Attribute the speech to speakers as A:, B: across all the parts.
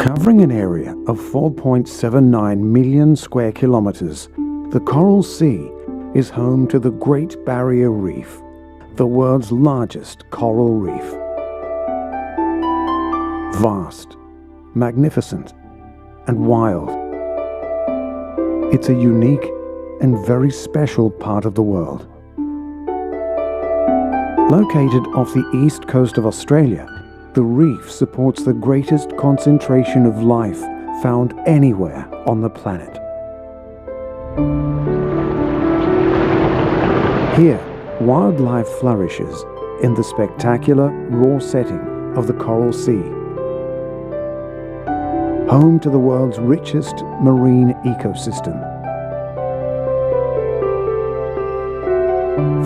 A: Covering an area of 4.79 million square kilometers, the Coral Sea is home to the Great Barrier Reef, the world's largest coral reef. Vast, magnificent, and wild. It's a unique and very special part of the world. Located off the east coast of Australia, the reef supports the greatest concentration of life found anywhere on the planet. Here, wildlife flourishes in the spectacular, raw setting of the Coral Sea, home to the world's richest marine ecosystem.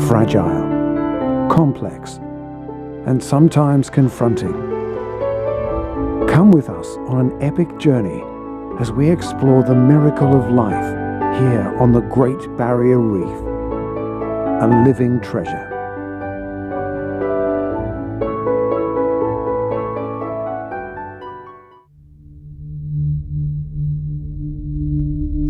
A: Fragile, complex, and sometimes confronting. Come with us on an epic journey as we explore the miracle of life here on the Great Barrier Reef, a living treasure.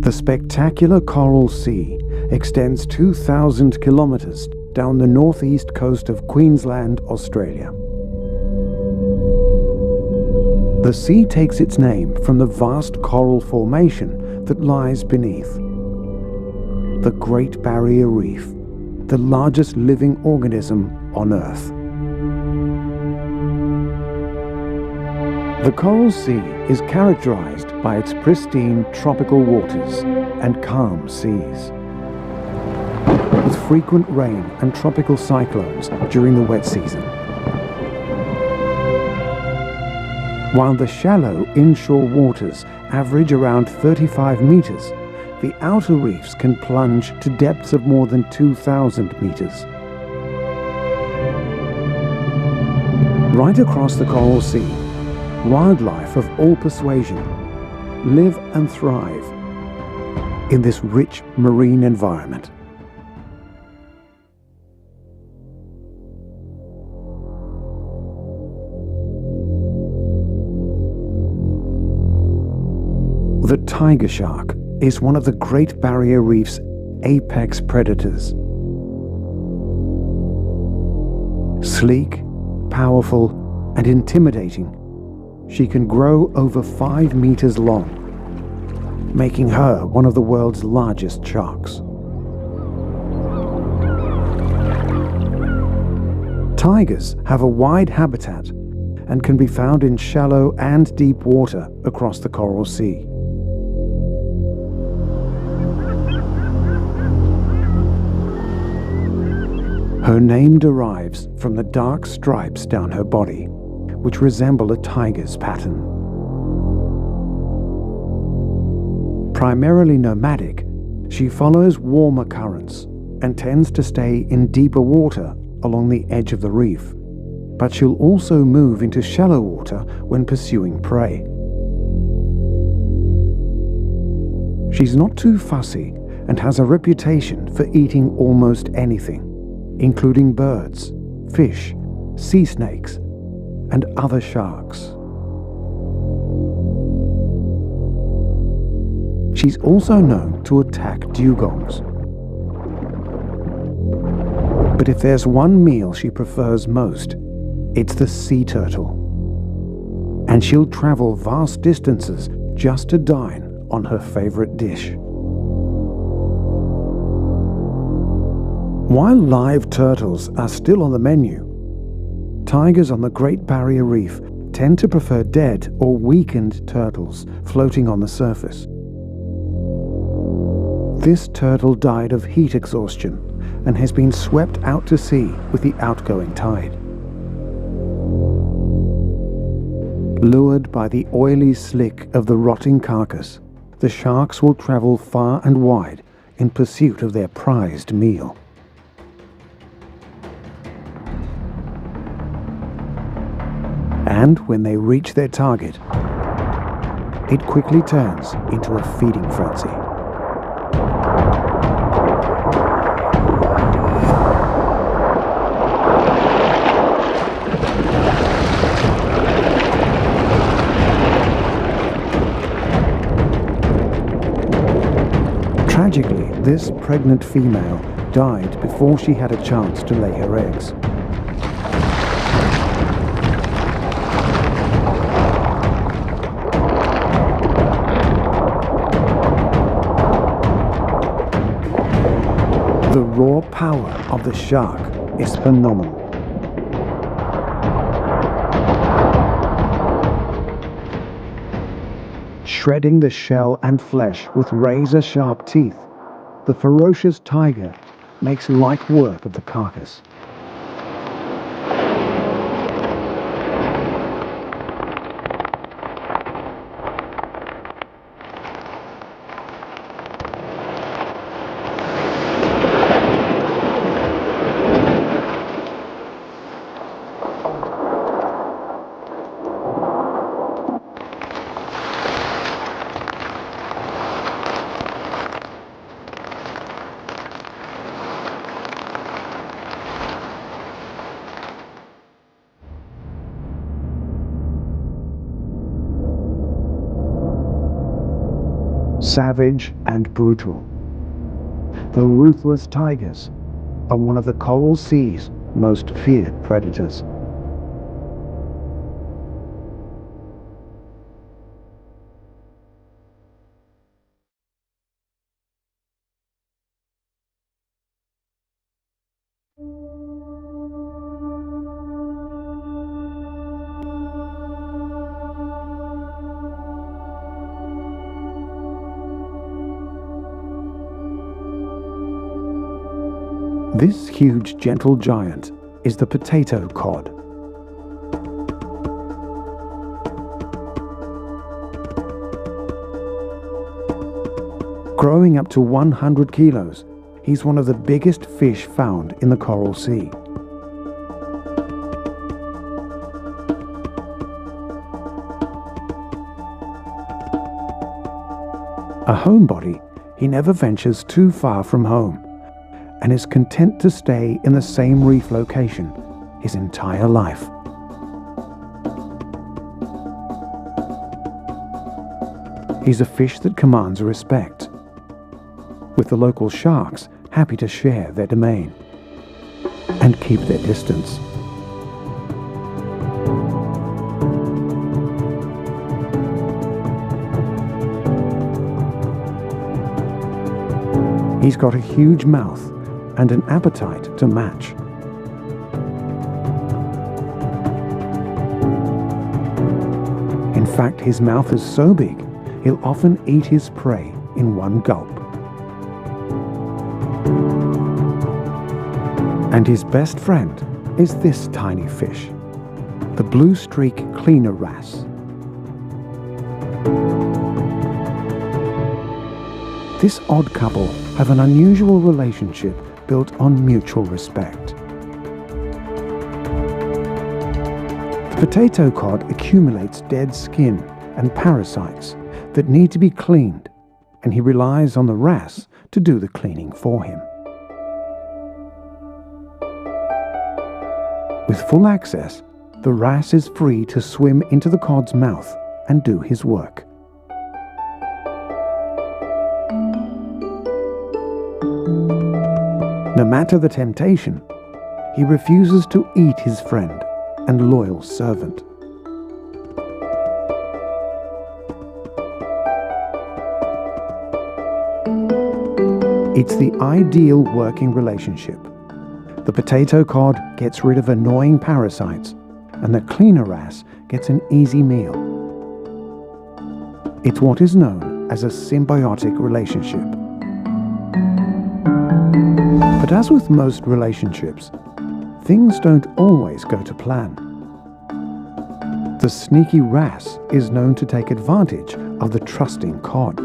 A: The spectacular Coral Sea extends 2,000 kilometers down the northeast coast of Queensland, Australia. The sea takes its name from the vast coral formation that lies beneath. The Great Barrier Reef, the largest living organism on Earth. The Coral Sea is characterized by its pristine tropical waters and calm seas, with frequent rain and tropical cyclones during the wet season. While the shallow inshore waters average around 35 meters, the outer reefs can plunge to depths of more than 2,000 meters. Right across the Coral Sea, wildlife of all persuasion live and thrive in this rich marine environment. The tiger shark is one of the Great Barrier Reef's apex predators. Sleek, powerful, and intimidating, she can grow over 5 meters long, making her one of the world's largest sharks. Tigers have a wide habitat and can be found in shallow and deep water across the Coral Sea. Her name derives from the dark stripes down her body, which resemble a tiger's pattern. Primarily nomadic, she follows warmer currents and tends to stay in deeper water along the edge of the reef, but she'll also move into shallow water when pursuing prey. She's not too fussy and has a reputation for eating almost anything, including birds, fish, sea snakes, and other sharks. She's also known to attack dugongs. But if there's one meal she prefers most, it's the sea turtle. And she'll travel vast distances just to dine on her favorite dish. While live turtles are still on the menu, tigers on the Great Barrier Reef tend to prefer dead or weakened turtles floating on the surface. This turtle died of heat exhaustion and has been swept out to sea with the outgoing tide. Lured by the oily slick of the rotting carcass, the sharks will travel far and wide in pursuit of their prized meal. And when they reach their target, it quickly turns into a feeding frenzy. Tragically, this pregnant female died before she had a chance to lay her eggs. The raw power of the shark is phenomenal. Shredding the shell and flesh with razor-sharp teeth, the ferocious tiger makes light work of the carcass. Savage and brutal, the ruthless tigers are one of the coral sea's most feared predators. This huge gentle giant is the potato cod. Growing up to 100 kilos, he's one of the biggest fish found in the Coral Sea. A homebody, he never ventures too far from home and is content to stay in the same reef location his entire life. He's a fish that commands respect, with the local sharks happy to share their domain and keep their distance. He's got a huge mouth and an appetite to match. In fact, his mouth is so big, he'll often eat his prey in one gulp. And his best friend is this tiny fish, the blue streak cleaner wrasse. This odd couple have an unusual relationship built on mutual respect. The potato cod accumulates dead skin and parasites that need to be cleaned, and he relies on the wrasse to do the cleaning for him. With full access, the wrasse is free to swim into the cod's mouth and do his work. No matter the temptation, he refuses to eat his friend and loyal servant. It's the ideal working relationship. The potato cod gets rid of annoying parasites, and the cleaner wrasse gets an easy meal. It's what is known as a symbiotic relationship. But as with most relationships, things don't always go to plan. The sneaky wrasse is known to take advantage of the trusting cod,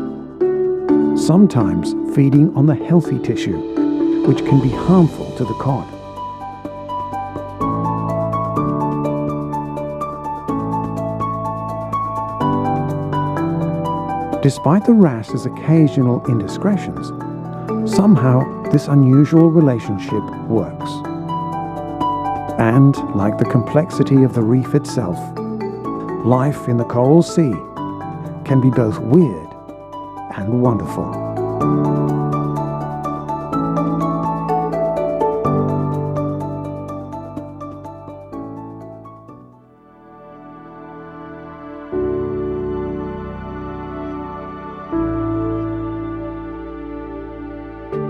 A: sometimes feeding on the healthy tissue, which can be harmful to the cod. Despite the wrasse's occasional indiscretions, somehow this unusual relationship works. And, like the complexity of the reef itself, life in the Coral Sea can be both weird and wonderful.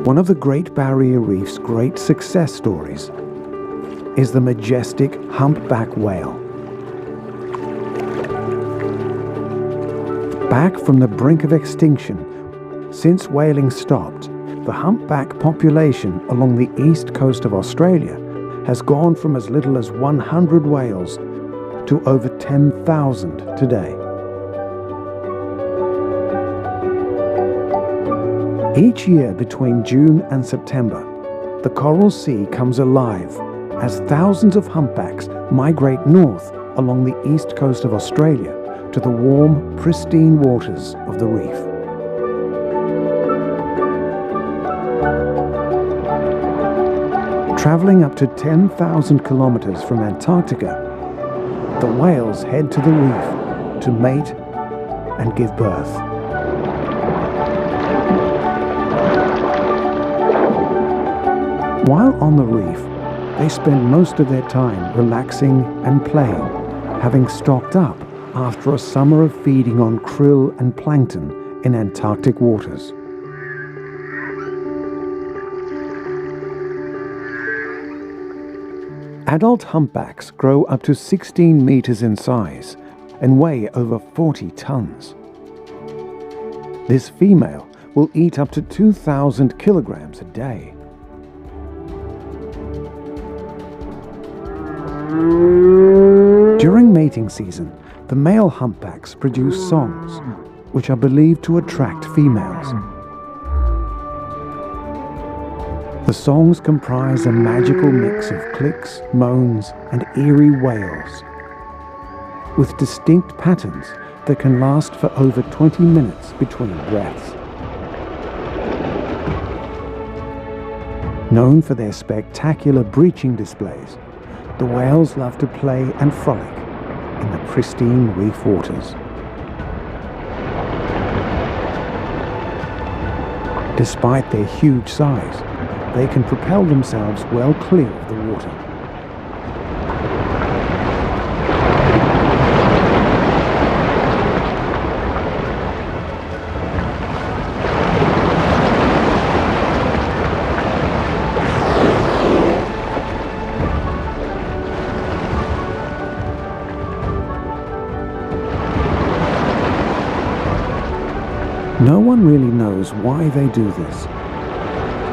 A: One of the Great Barrier Reef's great success stories is the majestic humpback whale. Back from the brink of extinction, since whaling stopped, the humpback population along the east coast of Australia has gone from as little as 100 whales to over 10,000 today. Each year between June and September, the Coral Sea comes alive as thousands of humpbacks migrate north along the east coast of Australia to the warm, pristine waters of the reef. Traveling up to 10,000 kilometers from Antarctica, the whales head to the reef to mate and give birth. While on the reef, they spend most of their time relaxing and playing, having stocked up after a summer of feeding on krill and plankton in Antarctic waters. Adult humpbacks grow up to 16 meters in size and weigh over 40 tons. This female will eat up to 2,000 kilograms a day. During mating season, the male humpbacks produce songs, which are believed to attract females. The songs comprise a magical mix of clicks, moans, and eerie wails, with distinct patterns that can last for over 20 minutes between breaths. Known for their spectacular breaching displays, the whales love to play and frolic in the pristine reef waters. Despite their huge size, they can propel themselves well clear of the water. No one really knows why they do this.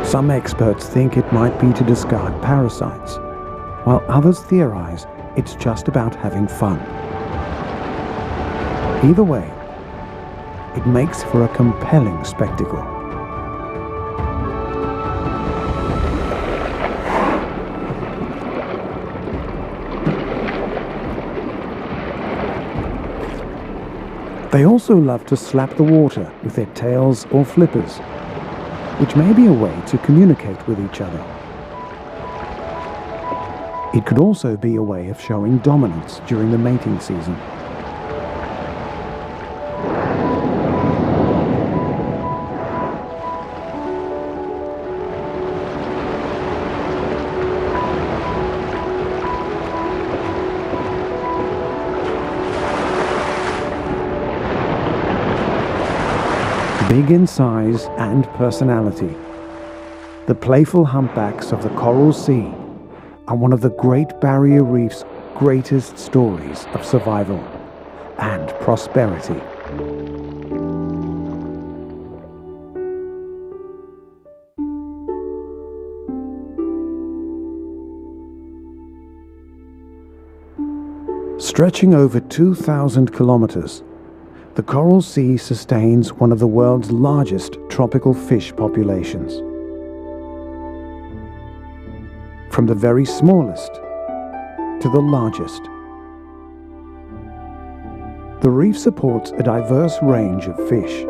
A: Some experts think it might be to discard parasites, while others theorize it's just about having fun. Either way, it makes for a compelling spectacle. They also love to slap the water with their tails or flippers, which may be a way to communicate with each other. It could also be a way of showing dominance during the mating season. Big in size and personality, the playful humpbacks of the Coral Sea are one of the Great Barrier Reef's greatest stories of survival and prosperity. Stretching over 2,000 kilometers, the Coral Sea sustains one of the world's largest tropical fish populations. From the very smallest to the largest. The reef supports a diverse range of fish,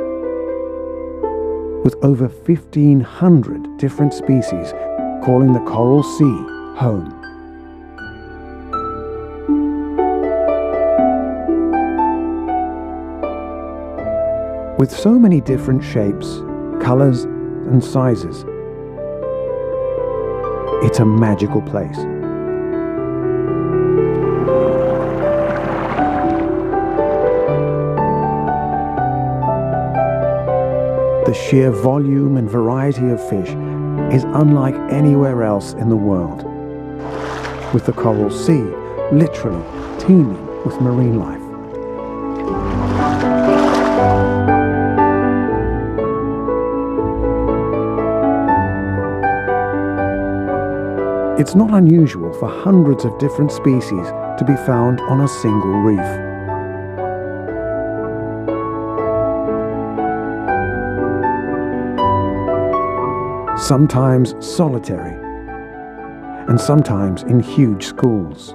A: with over 1,500 different species calling the Coral Sea home. With so many different shapes, colors and sizes. It's a magical place. The sheer volume and variety of fish is unlike anywhere else in the world, with the Coral Sea literally teeming with marine life. It's not unusual for hundreds of different species to be found on a single reef. Sometimes solitary, and sometimes in huge schools.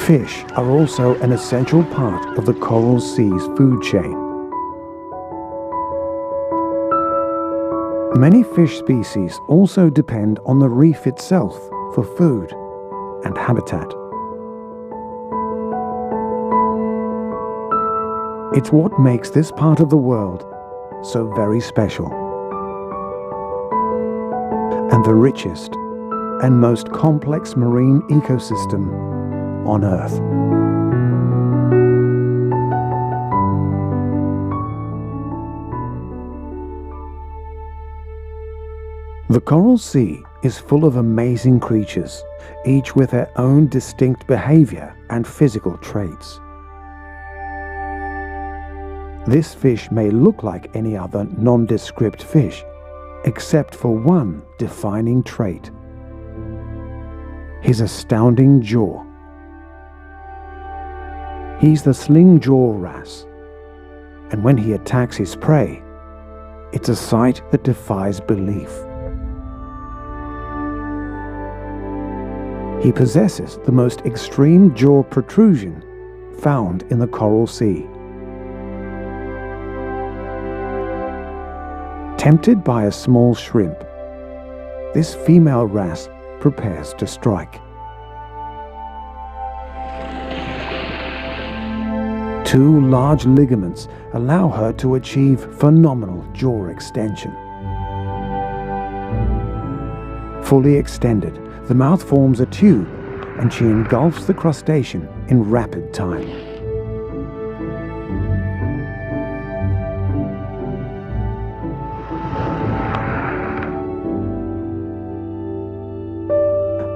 A: Fish are also an essential part of the Coral Sea's food chain. Many fish species also depend on the reef itself for food and habitat. It's what makes this part of the world so very special, and the richest and most complex marine ecosystem on Earth. The Coral Sea is full of amazing creatures, each with their own distinct behavior and physical traits. This fish may look like any other nondescript fish, except for one defining trait: his astounding jaw. He's the sling jaw wrasse, and when he attacks his prey, it's a sight that defies belief. He possesses the most extreme jaw protrusion found in the Coral Sea. Tempted by a small shrimp, this female wrasse prepares to strike. Two large ligaments allow her to achieve phenomenal jaw extension. Fully extended, the mouth forms a tube and she engulfs the crustacean in rapid time.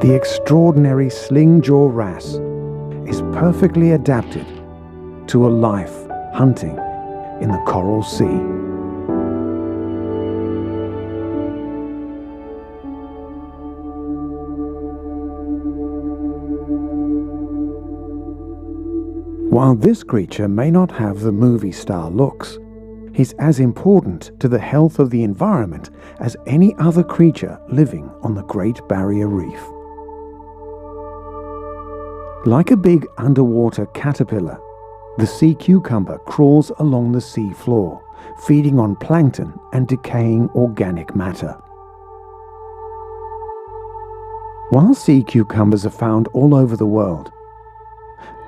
A: The extraordinary sling jaw wrasse is perfectly adapted to a life hunting in the Coral Sea. While this creature may not have the movie star looks, he's as important to the health of the environment as any other creature living on the Great Barrier Reef. Like a big underwater caterpillar, the sea cucumber crawls along the sea floor, feeding on plankton and decaying organic matter. While sea cucumbers are found all over the world,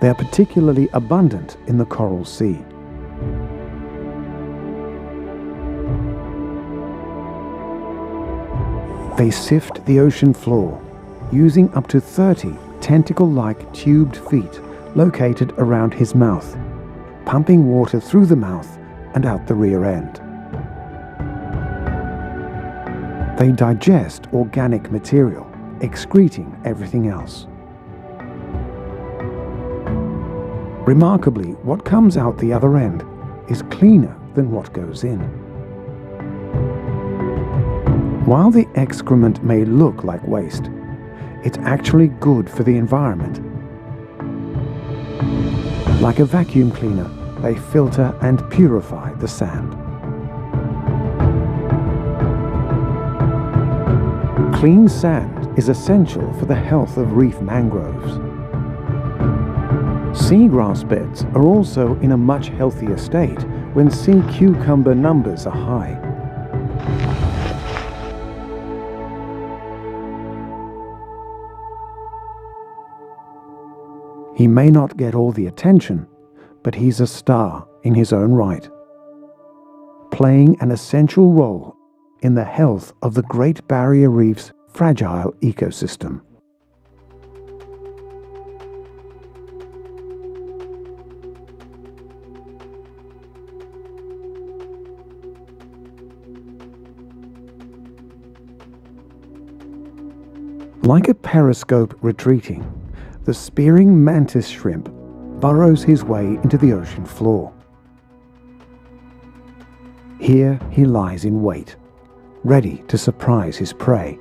A: they are particularly abundant in the Coral Sea. They sift the ocean floor, using up to 30 tentacle-like tubed feet located around his mouth, pumping water through the mouth and out the rear end. They digest organic material, excreting everything else. Remarkably, what comes out the other end is cleaner than what goes in. While the excrement may look like waste, it's actually good for the environment. Like a vacuum cleaner, they filter and purify the sand. Clean sand is essential for the health of reef mangroves. Seagrass beds are also in a much healthier state when sea cucumber numbers are high. He may not get all the attention, but he's a star in his own right, playing an essential role in the health of the Great Barrier Reef's fragile ecosystem. Like a periscope retreating, the spearing mantis shrimp burrows his way into the ocean floor. Here he lies in wait, ready to surprise his prey.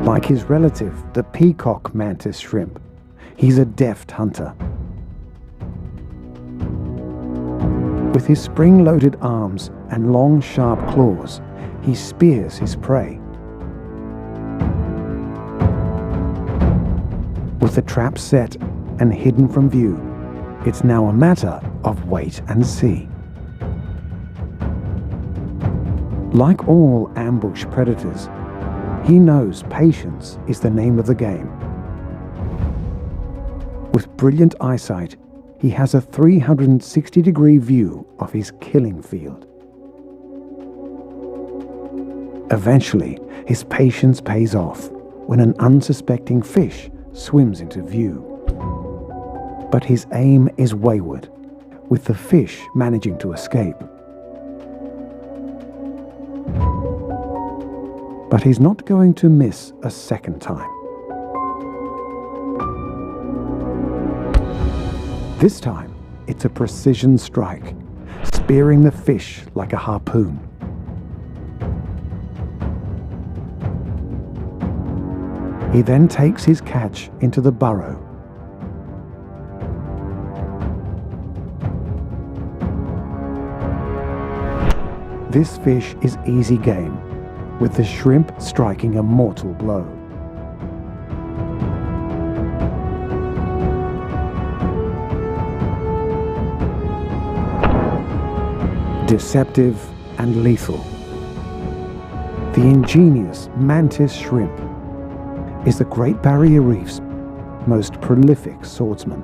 A: Like his relative, the peacock mantis shrimp, he's a deft hunter. With his spring-loaded arms and long, sharp claws, he spears his prey. With the trap set and hidden from view, it's now a matter of wait and see. Like all ambush predators, he knows patience is the name of the game. With brilliant eyesight, he has a 360-degree view of his killing field. Eventually, his patience pays off when an unsuspecting fish swims into view. But his aim is wayward, with the fish managing to escape. But he's not going to miss a second time. This time, it's a precision strike, spearing the fish like a harpoon. He then takes his catch into the burrow. This fish is easy game, with the shrimp striking a mortal blow. Deceptive and lethal, the ingenious mantis shrimp is the Great Barrier Reef's most prolific swordsman.